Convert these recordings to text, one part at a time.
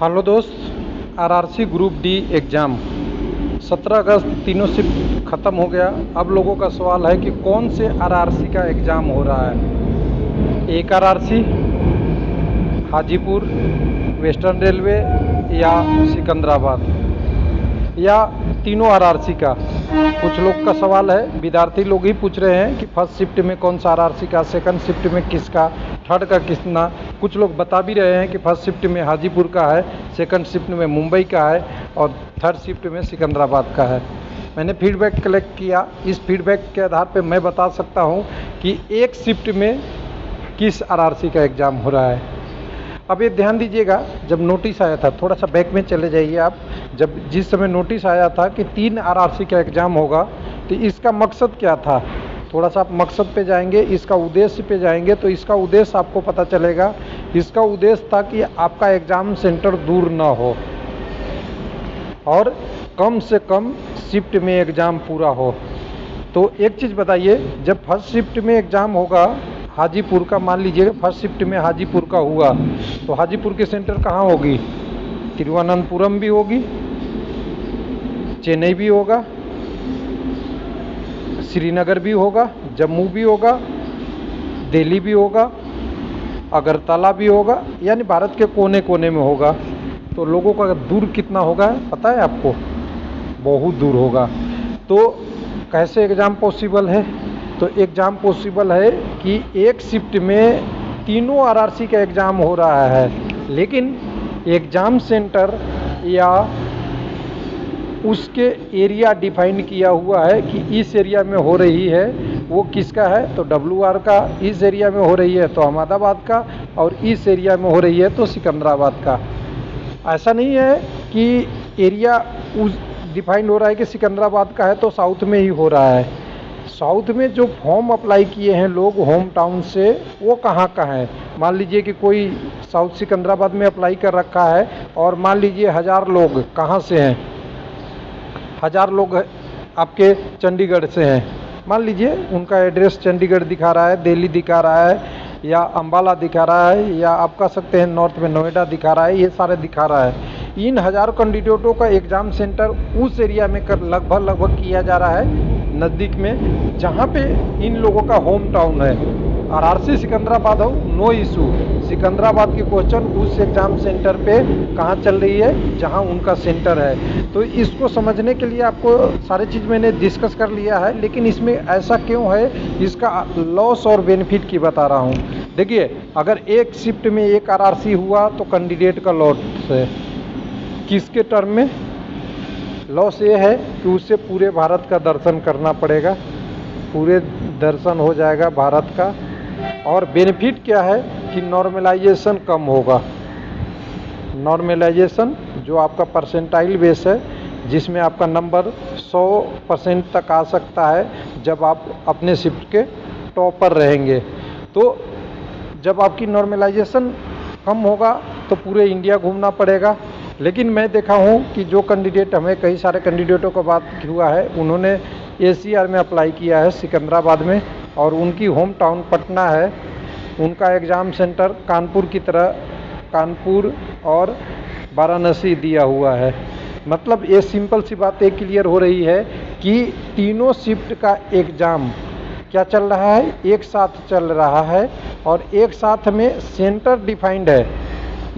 Hello दोस्त, RRC group D exam 17 अगस्त तीनों shift ख़त्म हो गया। अब लोगों का सवाल है कि कौन से आरआरसी का एग्ज़ाम हो रहा है। एक आरआरसी, हाजीपुर, वेस्टर्न रेलवे या सिकंदराबाद, या तीनों आरआरसी का। कुछ लोग का सवाल है, विद्यार्थी लोग ही पूछ रहे हैं कि फर्स्ट शिफ्ट में कौन सा आरआरसी का, सेकंड शिफ्ट में किसका, थर्ड का कितना। कुछ लोग बता भी रहे हैं कि फर्स्ट शिफ्ट में हाजीपुर का है, सेकंड शिफ्ट में मुंबई का है और थर्ड शिफ्ट में सिकंदराबाद का है। मैंने फीडबैक कलेक्ट किया। इस फीडबैक के आधार पर मैं बता सकता हूँ कि एक शिफ्ट में किस आरआरसी का एग्ज़ाम हो रहा है। अब ये ध्यान दीजिएगा, जब नोटिस आया था, थोड़ा सा बैक में चले जाइए आप। जिस समय नोटिस आया था कि 3 आरआरसी का एग्ज़ाम होगा, तो इसका मकसद क्या था। थोड़ा सा आप मकसद पे जाएंगे, इसका उद्देश्य पे जाएंगे तो इसका उद्देश्य आपको पता चलेगा। इसका उद्देश्य था कि आपका एग्ज़ाम सेंटर दूर ना हो और कम से कम शिफ्ट में एग्ज़ाम पूरा हो। तो एक चीज़ बताइए, जब फर्स्ट शिफ्ट में एग्ज़ाम होगा हाजीपुर का, मान लीजिए फर्स्ट शिफ्ट में हाजीपुर का हुआ, तो हाजीपुर की सेंटर कहाँ होगी। तिरुवनंतपुरम भी होगी, चेन्नई भी होगा, श्रीनगर भी होगा, जम्मू भी होगा, दिल्ली भी होगा, अगरतला भी होगा, यानी भारत के कोने कोने में होगा। तो लोगों का दूर कितना होगा पता है आपको, बहुत दूर होगा। तो कैसे एग्ज़ाम पॉसिबल है। तो एग्ज़ाम पॉसिबल है कि एक शिफ्ट में तीनों आरआरसी का एग्ज़ाम हो रहा है, लेकिन एग्ज़ाम सेंटर या उसके एरिया डिफाइन किया हुआ है कि इस एरिया में हो रही है, वो किसका है तो WR का, इस एरिया में हो रही है तो अहमदाबाद का, और इस एरिया में हो रही है तो सिकंदराबाद का। ऐसा नहीं है कि एरिया उस डिफाइन हो रहा है कि सिकंदराबाद का है तो साउथ में ही हो रहा है। साउथ में जो फॉर्म अप्लाई किए हैं लोग होम टाउन से, वो कहाँ का है। मान लीजिए कि कोई साउथ सिकंदराबाद में अप्लाई कर रखा है और मान लीजिए 1000 लोग कहाँ से हैं, 1000 लोग आपके चंडीगढ़ से हैं। मान लीजिए उनका एड्रेस चंडीगढ़ दिखा रहा है, दिल्ली दिखा रहा है, या अंबाला दिखा रहा है, या आप कह सकते हैं नॉर्थ में नोएडा दिखा रहा है, ये सारे दिखा रहा है। इन 1000 कैंडिडेटों का एग्ज़ाम सेंटर उस एरिया में लगभग किया जा रहा है, नज़दीक में, जहाँ पे इन लोगों का होम टाउन है। आरआरसी सिकंदराबाद हो, नो इशू। सिकंदराबाद की क्वेश्चन उस एग्ज़ाम सेंटर पे कहाँ चल रही है जहाँ उनका सेंटर है। तो इसको समझने के लिए आपको सारी चीज़ मैंने डिस्कस कर लिया है, लेकिन इसमें ऐसा क्यों है, इसका लॉस और बेनिफिट की बता रहा हूँ। देखिए, अगर एक शिफ्ट में एक आरआरसी हुआ तो कैंडिडेट का लॉस है। किसके टर्म में लॉस ये है कि उसे पूरे भारत का दर्शन करना पड़ेगा, पूरे दर्शन हो जाएगा भारत का। और बेनिफिट क्या है कि नॉर्मलाइजेशन कम होगा। नॉर्मलाइजेशन जो आपका परसेंटाइल बेस है, जिसमें आपका नंबर 100% तक आ सकता है जब आप अपने शिफ्ट के टॉपर रहेंगे। तो जब आपकी नॉर्मलाइजेशन कम होगा तो पूरे इंडिया घूमना पड़ेगा। लेकिन मैं देखा हूँ कि जो कैंडिडेट, हमें कई सारे कैंडिडेटों का बात हुआ है, उन्होंने ACR में अप्लाई किया है सिकंदराबाद में, और उनकी होम टाउन पटना है। उनका एग्ज़ाम सेंटर कानपुर की तरह कानपुर और वाराणसी दिया हुआ है। मतलब ये सिंपल सी बात एक क्लियर हो रही है कि तीनों शिफ्ट का एग्ज़ाम क्या चल रहा है, एक साथ चल रहा है, और एक साथ में सेंटर डिफाइंड है।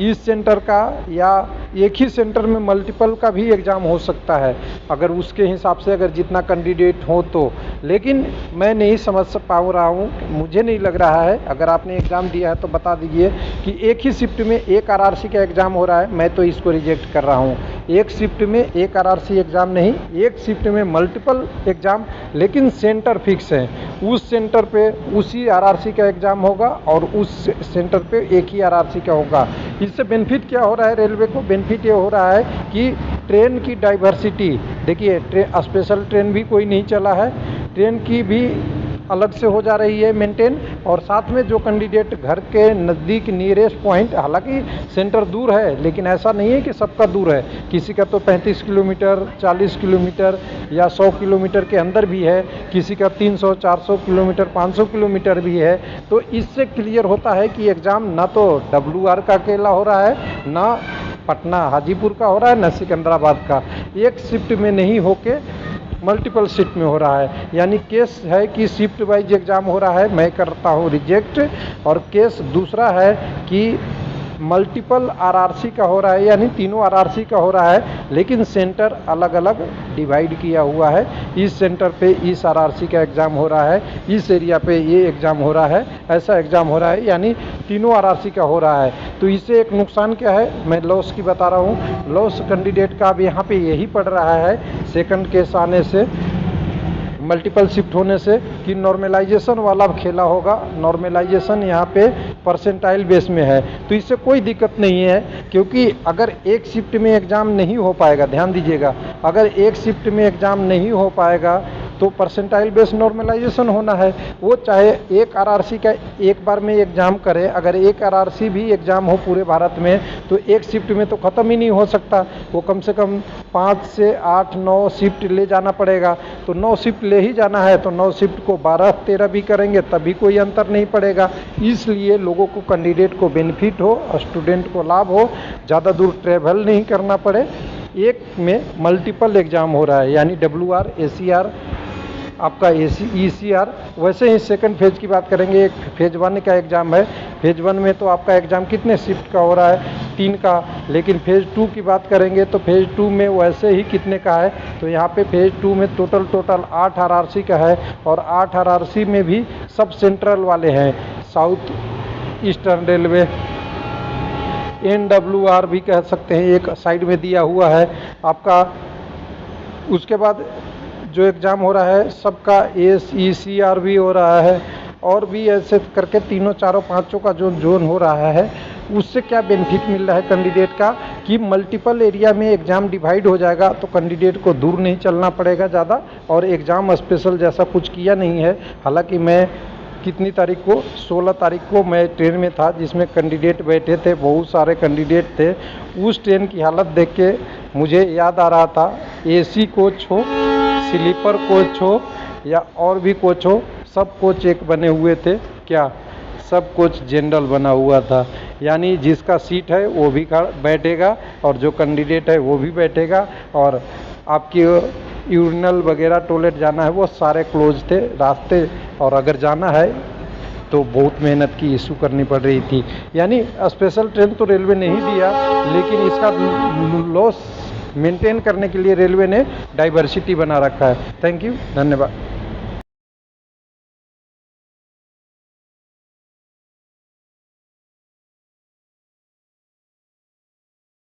इस सेंटर का या एक ही सेंटर में मल्टीपल का भी एग्ज़ाम हो सकता है, अगर उसके हिसाब से अगर जितना कैंडिडेट हो तो। लेकिन मैं नहीं समझ पा रहा हूँ, मुझे नहीं लग रहा है, अगर आपने एग्ज़ाम दिया है तो बता दीजिए कि एक ही शिफ्ट में एक आरआरसी का एग्ज़ाम हो रहा है। मैं तो इसको रिजेक्ट कर रहा हूँ। एक शिफ्ट में एक आरआरसी एग्ज़ाम नहीं, एक शिफ्ट में मल्टीपल एग्ज़ाम, लेकिन सेंटर फिक्स है। उस सेंटर पे उसी आरआरसी का एग्ज़ाम होगा और उस सेंटर पे एक ही आरआरसी का होगा। इससे बेनिफिट क्या हो रहा है रेलवे को, बेनिफिट ये हो रहा है कि ट्रेन की डाइवर्सिटी, देखिए स्पेशल ट्रेन भी कोई नहीं चला है, ट्रेन की भी अलग से हो जा रही है मेंटेन। और साथ में जो कैंडिडेट घर के नज़दीक नियरेस्ट पॉइंट, हालांकि सेंटर दूर है लेकिन ऐसा नहीं है कि सबका दूर है, किसी का तो 35 किलोमीटर, 40 किलोमीटर या 100 किलोमीटर के अंदर भी है, किसी का 300, 400 किलोमीटर, 500 किलोमीटर भी है। तो इससे क्लियर होता है कि एग्ज़ाम ना तो WR का अकेला हो रहा है, ना पटना हाजीपुर का हो रहा है न सिकंदराबाद का। एक शिफ्ट में नहीं होके मल्टीपल शिफ्ट में हो रहा है। यानी केस है कि शिफ्ट वाइज एग्ज़ाम हो रहा है, मैं करता हूँ रिजेक्ट। और केस दूसरा है कि मल्टीपल आरआरसी का हो रहा है, यानी तीनों आरआरसी का हो रहा है, लेकिन सेंटर अलग अलग डिवाइड किया हुआ है। इस सेंटर पे इस आरआरसी का एग्ज़ाम हो रहा है, इस एरिया पे ये एग्ज़ाम हो रहा है, ऐसा एग्ज़ाम हो रहा है, यानी तीनों आरआरसी का हो रहा है। तो इससे एक नुकसान क्या है, मैं लॉस की बता रहा हूँ। लॉस कैंडिडेट का अब यहाँ पे यही पड़ रहा है सेकंड केस आने से, मल्टीपल शिफ्ट होने से, कि नॉर्मलाइजेशन वाला खेला होगा। नॉर्मलाइजेशन यहाँ पे परसेंटाइल बेस में है, तो इससे कोई दिक्कत नहीं है, क्योंकि अगर एक शिफ्ट में एग्ज़ाम नहीं हो पाएगा, ध्यान दीजिएगा, अगर एक शिफ्ट में एग्ज़ाम नहीं हो पाएगा तो परसेंटाइल बेस नॉर्मलाइजेशन होना है। वो चाहे एक आरआरसी का एक बार में एग्ज़ाम करे, अगर एक आरआरसी भी एग्ज़ाम हो पूरे भारत में तो एक शिफ्ट में तो ख़त्म ही नहीं हो सकता। वो कम से कम 5 से 8-9 शिफ्ट ले जाना पड़ेगा। तो 9 शिफ्ट ले ही जाना है तो 9 शिफ्ट को 12-13 भी करेंगे तभी कोई अंतर नहीं पड़ेगा। इसलिए लोगों को, कैंडिडेट को बेनिफिट हो, स्टूडेंट को लाभ हो, ज़्यादा दूर ट्रेवल नहीं करना पड़े। एक में मल्टीपल एग्ज़ाम हो रहा है, यानी WR, ACR, आपका ECR। वैसे ही सेकंड फेज की बात करेंगे, एक फेज 1 का एग्ज़ाम है। फेज 1 में तो आपका एग्ज़ाम कितने शिफ्ट का हो रहा है, 3 का। लेकिन फेज 2 की बात करेंगे तो फेज 2 में वैसे ही कितने का है, तो यहाँ पे फेज 2 में टोटल 8 आरआरसी का है। और 8 आरआरसी में भी सब सेंट्रल वाले हैं, साउथ ईस्टर्न रेलवे, NWR भी कह सकते हैं, एक साइड में दिया हुआ है आपका। उसके बाद जो एग्ज़ाम हो रहा है सबका ECR भी हो रहा है, और भी ऐसे करके तीनों चारों पांचों का जो जोन हो रहा है। उससे क्या बेनिफिट मिल रहा है कैंडिडेट का, कि मल्टीपल एरिया में एग्ज़ाम डिवाइड हो जाएगा, तो कैंडिडेट को दूर नहीं चलना पड़ेगा ज़्यादा, और एग्ज़ाम स्पेशल जैसा कुछ किया नहीं है। हालांकि मैं कितनी तारीख को, 16 तारीख को मैं ट्रेन में था जिसमें कैंडिडेट बैठे थे, बहुत सारे कैंडिडेट थे। उस ट्रेन की हालत देख के मुझे याद आ रहा था, AC कोच हो, स्लीपर कोच हो या और भी कोच हो, सब कोच एक बने हुए थे। क्या सब कोच जनरल बना हुआ था, यानी जिसका सीट है वो भी बैठेगा और जो कैंडिडेट है वो भी बैठेगा। और आपकी यूरिनल वगैरह टॉयलेट जाना है वो सारे क्लोज थे रास्ते, और अगर जाना है तो बहुत मेहनत की इशू करनी पड़ रही थी। यानी स्पेशल ट्रेन तो रेलवे ने ही दिया, लेकिन इसका लॉस मेंटेन करने के लिए रेलवे ने डाइवर्सिटी बना रखा है। थैंक यू, धन्यवाद।